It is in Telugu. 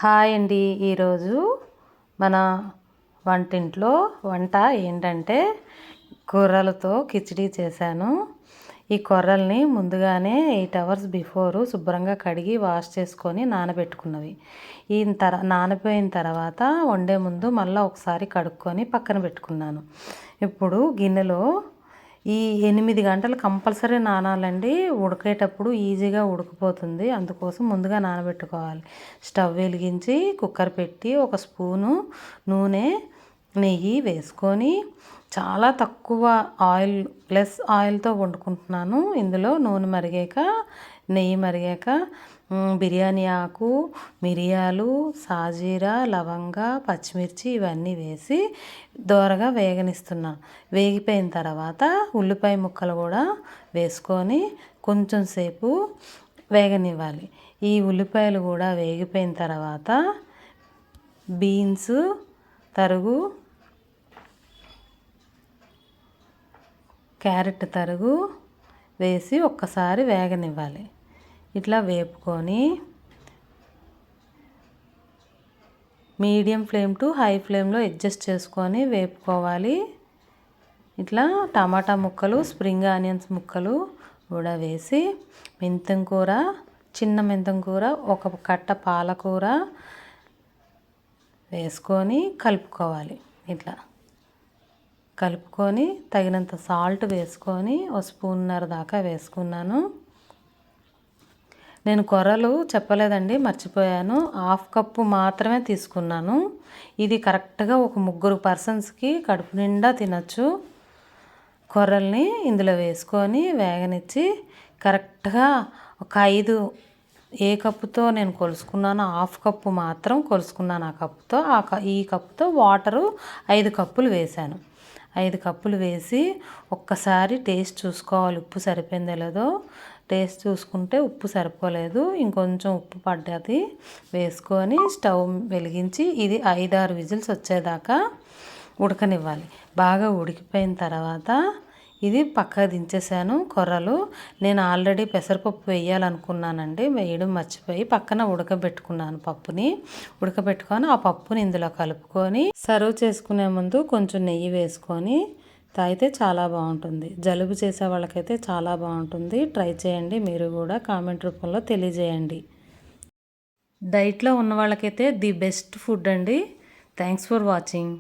హాయ్ అండి. ఈరోజు మన వంటింట్లో వంట ఏంటంటే కొర్రలతో కిచిడి చేశాను. ఈ కొర్రల్ని ముందుగానే 8 అవర్స్ బిఫోరు శుభ్రంగా కడిగి వాష్ చేసుకొని నానబెట్టుకున్నవి. నానిపోయిన తర్వాత వండే ముందు మళ్ళీ ఒకసారి కడుక్కొని పక్కన పెట్టుకున్నాను. ఇప్పుడు గిన్నెలో ఈ 8 గంటలు కంపల్సరీ నానాలండి. ఉడికేటప్పుడు ఈజీగా ఉడికిపోతుంది. అందుకోసం ముందుగా నానబెట్టుకోవాలి. స్టవ్ వెలిగించి కుక్కర్ పెట్టి ఒక స్పూను నూనె నెయ్యి వేసుకొని చాలా తక్కువ లెస్ ఆయిల్తో వండుకుంటున్నాను. ఇందులో నూనె మరిగాక నెయ్యి మరిగాక బిర్యానీ ఆకు, మిరియాలు, సాజీరా, లవంగ, పచ్చిమిర్చి ఇవన్నీ వేసి దోరగా వేగనిస్తున్నాను. వేగిపోయిన తర్వాత ఉల్లిపాయ ముక్కలు కూడా వేసుకొని కొంచెం సేపు వేగనివ్వాలి. ఈ ఉల్లిపాయలు కూడా వేగిపోయిన తర్వాత బీన్స్ తరుగు, క్యారెట్ తరుగు వేసి ఒక్కసారి వేగనివ్వాలి. ఇట్లా వేపుకొని మీడియం ఫ్లేమ్ టు హై ఫ్లేమ్లో అడ్జస్ట్ చేసుకొని వేపుకోవాలి. ఇట్లా టమాటా ముక్కలు, స్ప్రింగ్ ఆనియన్స్ ముక్కలు కూడా వేసి మెంతం కూర, చిన్న మెంతం కూర, ఒక కట్ట పాలకూర వేసుకొని కలుపుకోవాలి. ఇట్లా కలుపుకొని తగినంత సాల్ట్ వేసుకొని ఒక స్పూన్నర దాకా వేసుకున్నాను. నేను కొర్రలు చెప్పలేదండి, మర్చిపోయాను. 1/2 కప్పు మాత్రమే తీసుకున్నాను. ఇది కరెక్ట్గా ఒక 3 పర్సన్స్కి కడుపు నిండా తినచ్చు. కొర్రల్ని ఇందులో వేసుకొని వేగనిచ్చి కరెక్ట్గా ఒక 5 ఏ కప్పుతో నేను కొలుసుకున్నానో 1/2 కప్పు మాత్రం కొలుసుకున్నాను. ఆ కప్పుతో ఈ కప్పుతో వాటరు 5 కప్పులు వేశాను. 5 కప్పులు వేసి ఒక్కసారి టేస్ట్ చూసుకోవాలి, ఉప్పు సరిపోయిందో లేదో. టేస్ట్ చూసుకుంటే ఉప్పు సరిపోలేదు, ఇంకొంచెం ఉప్పు పడ్డది వేసుకొని స్టవ్ వెలిగించి ఇది 5-6 విజిల్స్ వచ్చేదాకా ఉడకనివ్వాలి. బాగా ఉడికిపోయిన తర్వాత ఇది పక్కకు దించేసాను. కొర్రలు నేను ఆల్రెడీ పెసరపప్పు వేయాలనుకున్నానండి, వేయడం మర్చిపోయి పక్కన ఉడకబెట్టుకున్నాను. ఉడకబెట్టుకొని ఆ పప్పుని ఇందులో కలుపుకొని సర్వ్ చేసుకునే ముందు కొంచెం నెయ్యి వేసుకొని తాగితే చాలా బాగుంటుంది. జలుబు చేసే వాళ్ళకైతే చాలా బాగుంటుంది. ట్రై చేయండి, మీరు కూడా కామెంట్ రూపంలో తెలియజేయండి. డైట్లో ఉన్న వాళ్ళకైతే ది బెస్ట్ ఫుడ్ అండి. Thanks for watching.